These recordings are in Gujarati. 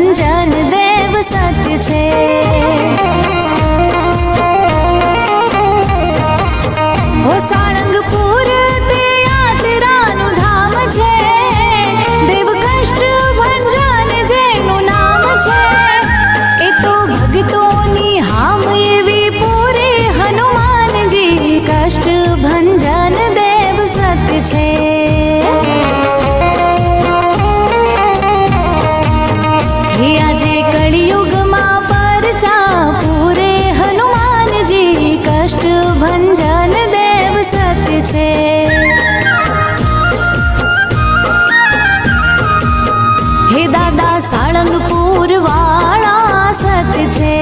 ભંજન દેવ સત્ય છે। ઓ સાળંગપુર તે યાત્રાનું ધામ છે, દેવ કષ્ટ ભંજન જેનું નામ છે। એ તો ભક્તોની હામ એવી પૂરે હનુમાનજી, કષ્ટ ભંજન દેવ સત્ય છે। આજે કળિયુગમાં પરચા પૂરે હનુમાનજી, કષ્ટ ભંજન દેવ સત્ય છે। હે દાદા સાળંગપુર વાળા સત્ય છે।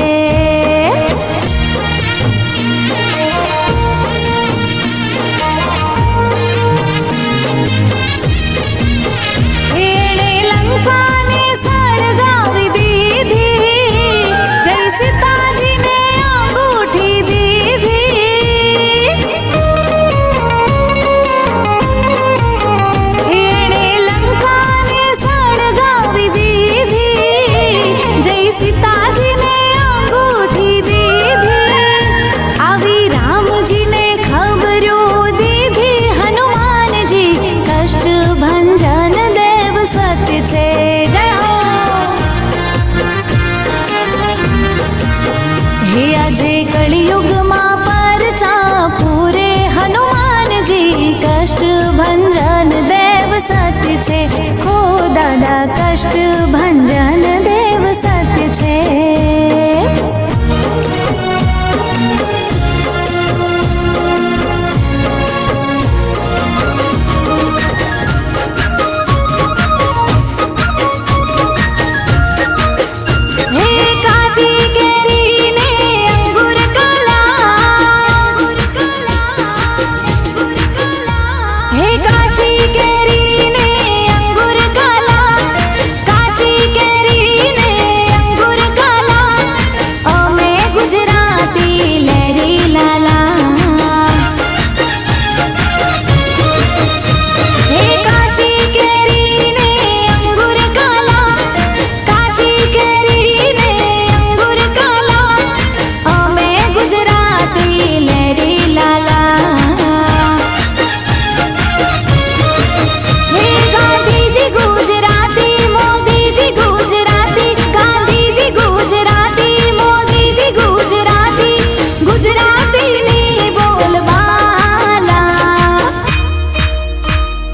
એણે લંકાને સળગાવી દીધી, જય સીતાજીને અંગૂઠી દીધી। એણે લંકાને સળગાવી દીધી, જય સીતાજીને અંગૂઠી દીધી। આવી રામજીને ખબરો દીધી હનુમાનજી, કષ્ટ ભંજન દેવ સત્ય છે। જય હો। હે આજે કળિયુગમાં પરચા પૂરે હનુમાનજી, કષ્ટ ભંજન દેવ સત્ય છે। હો દાદા કષ્ટ ભંજન દેવ સત્ય છે। હે કાચી કેરીને અંગુર કલા, હે કાચી કેરીને અંગુર કલા, કાચી કેરીને અંગુર કલા, અમે ગુજરાતી લહેરી લાલા। હે કાચી કેરીને અંગુર કલા, કાચી કેરીને અંગુર કલા, અમે ગુજરાતી લહેરી લાલા। હે ગાંધીજી ગુજરાતી, મોદીજી ગુજરાતી, ગાંધીજી ગુજરાતી, મોદીજી ગુજરાતી, ગુજરાતીની બોલબાલા।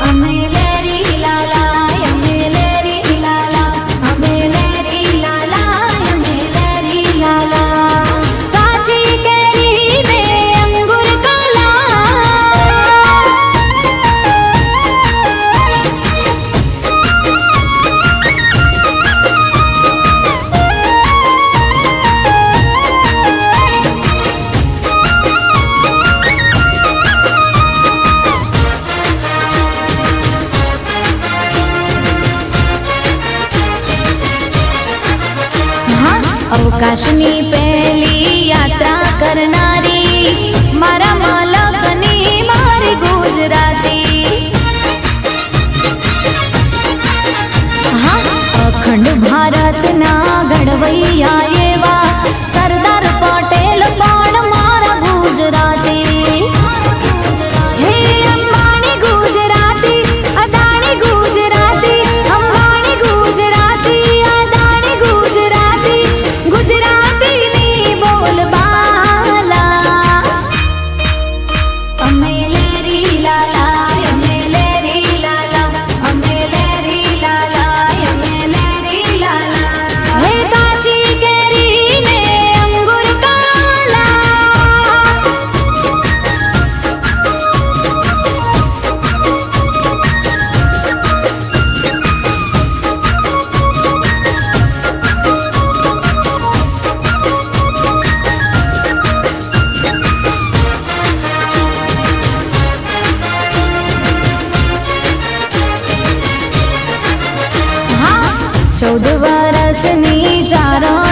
અમે લહેરી લાલા, અમે લહેરી લાલા, અમે લહેરી લાલા, અમે લહેરી લાલા। કાચી કેરીને અંગુર કલા, અવકાશની પહેલી યાત્રા કરનારી, મારા માલકની મારી ગુજરાતી। અખંડ ભારતના ઘડવૈયા એવા સરદાર પટેલ પણ મારા ગુજરાતી। હે અંબાણી ગુજરાતી, અદાણી ગુજરાતી, અંબાણી ગુજરાતી, અદાણી ગુજરાતી, ગુજરાતીની બોલબાલા। અમે લહેરી લાલા, અમે લહેરી લાલા, અમે લહેરી લાલા, અમે લહેરી લાલા। હે કાચી કેરીને અંગુર કલા, હા 14 વર્ષની ચારણ